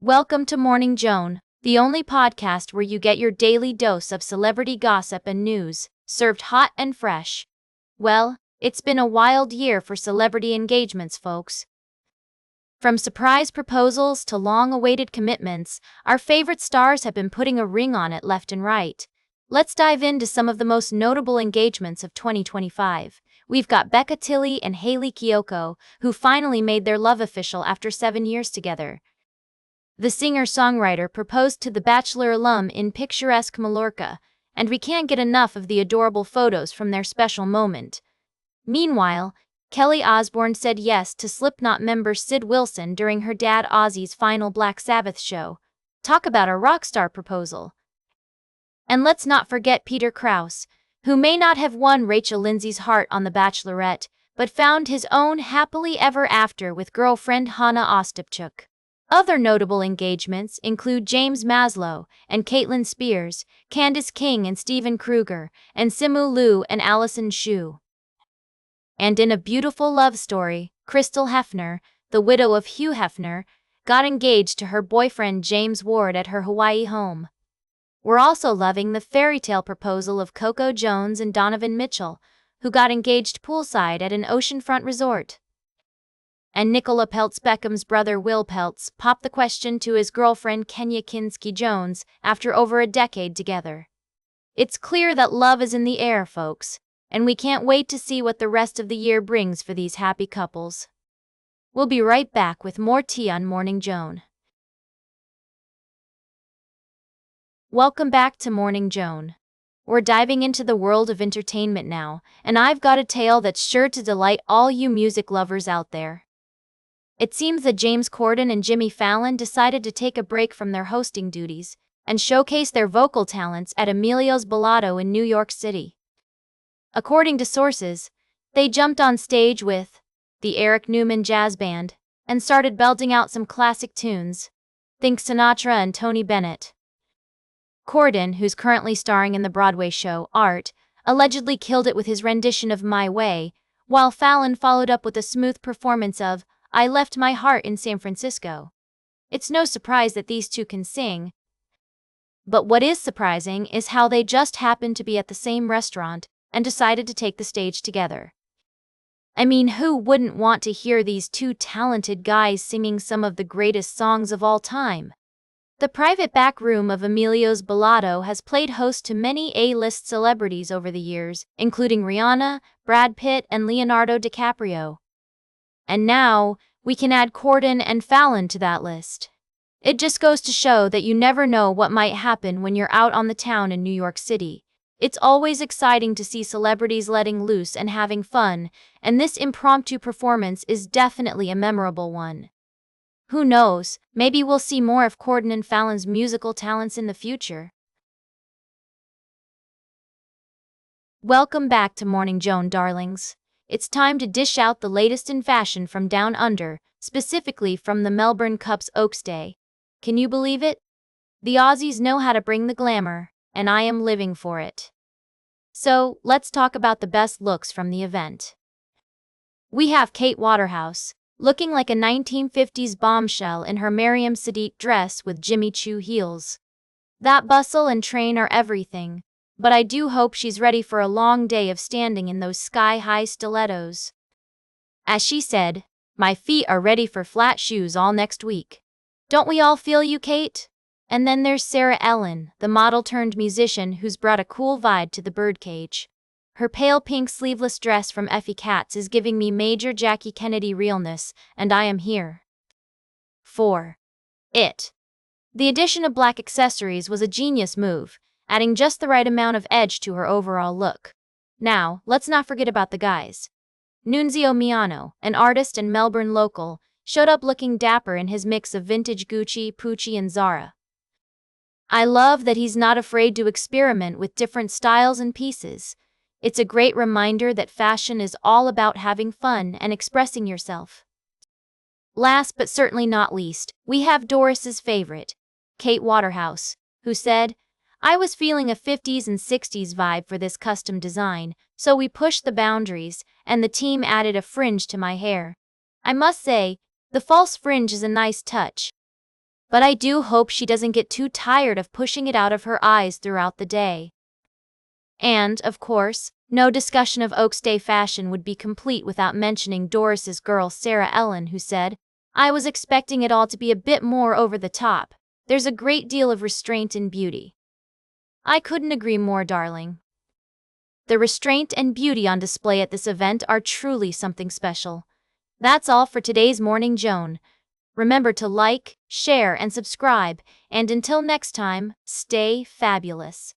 Welcome to Morning Joan, the only podcast where you get your daily dose of celebrity gossip and news, served hot and fresh. Well, it's been a wild year for celebrity engagements, folks. From surprise proposals to long-awaited commitments, our favorite stars have been putting a ring on it left and right. Let's dive into some of the most notable engagements of 2025. We've got Becca Tilley and Hailey Kiyoko, who finally made their love official after 7 years together. The singer-songwriter proposed to the Bachelor alum in picturesque Mallorca, and we can't get enough of the adorable photos from their special moment. Meanwhile, Kelly Osbourne said yes to Slipknot member Sid Wilson during her dad Ozzy's final Black Sabbath show. Talk about a rock star proposal. And let's not forget Peter Krause, who may not have won Rachel Lindsay's heart on The Bachelorette, but found his own happily ever after with girlfriend Hannah Ostapchuk. Other notable engagements include James Maslow and Caitlin Spears, Candace King and Steven Kruger, and Simu Liu and Allison Shu. And in a beautiful love story, Crystal Hefner, the widow of Hugh Hefner, got engaged to her boyfriend James Ward at her Hawaii home. We're also loving the fairy tale proposal of Coco Jones and Donovan Mitchell, who got engaged poolside at an oceanfront resort. And Nicola Peltz Beckham's brother Will Peltz popped the question to his girlfriend Kenya Kinsky Jones after over a decade together. It's clear that love is in the air, folks, and we can't wait to see what the rest of the year brings for these happy couples. We'll be right back with more tea on Morning Joan. Welcome back to Morning Joan. We're diving into the world of entertainment now, and I've got a tale that's sure to delight all you music lovers out there. It seems that James Corden and Jimmy Fallon decided to take a break from their hosting duties and showcase their vocal talents at Emilio's Ballato in New York City. According to sources, they jumped on stage with the Eric Newman Jazz Band and started belting out some classic tunes. Think Sinatra and Tony Bennett. Corden, who's currently starring in the Broadway show Art, allegedly killed it with his rendition of My Way, while Fallon followed up with a smooth performance of I Left My Heart in San Francisco. It's no surprise that these two can sing. But what is surprising is how they just happened to be at the same restaurant and decided to take the stage together. I mean, who wouldn't want to hear these two talented guys singing some of the greatest songs of all time? The private back room of Emilio's Ballato has played host to many A-list celebrities over the years, including Rihanna, Brad Pitt, and Leonardo DiCaprio. And now, we can add Corden and Fallon to that list. It just goes to show that you never know what might happen when you're out on the town in New York City. It's always exciting to see celebrities letting loose and having fun, and this impromptu performance is definitely a memorable one. Who knows, maybe we'll see more of Corden and Fallon's musical talents in the future. Welcome back to Morning Joan, darlings. It's time to dish out the latest in fashion from down under, specifically from the Melbourne Cup's Oaks Day. Can you believe it? The Aussies know how to bring the glamour, and I am living for it. So, let's talk about the best looks from the event. We have Kate Waterhouse, looking like a 1950s bombshell in her Miriam Sadiq dress with Jimmy Choo heels. That bustle and train are everything. But I do hope she's ready for a long day of standing in those sky-high stilettos. As she said, my feet are ready for flat shoes all next week. Don't we all feel you, Kate? And then there's Sarah Ellen, the model-turned-musician who's brought a cool vibe to the birdcage. Her pale pink sleeveless dress from Effie Katz is giving me major Jackie Kennedy realness, and I am here. 4. It. The addition of black accessories was a genius move, adding just the right amount of edge to her overall look. Now, let's not forget about the guys. Nunzio Miano, an artist and Melbourne local, showed up looking dapper in his mix of vintage Gucci, Pucci, and Zara. I love that he's not afraid to experiment with different styles and pieces. It's a great reminder that fashion is all about having fun and expressing yourself. Last but certainly not least, we have Doris's favorite, Kate Waterhouse, who said, I was feeling a 50s and 60s vibe for this custom design, so we pushed the boundaries, and the team added a fringe to my hair. I must say, the false fringe is a nice touch. but I do hope she doesn't get too tired of pushing it out of her eyes throughout the day. And, of course, no discussion of Oaks Day fashion would be complete without mentioning Doris's girl Sarah Ellen, who said, "I was expecting it all to be a bit more over the top. There's a great deal of restraint in beauty." I couldn't agree more, darling. The restraint and beauty on display at this event are truly something special. That's all for today's Morning Joan. Remember to like, share, and subscribe, and until next time, stay fabulous.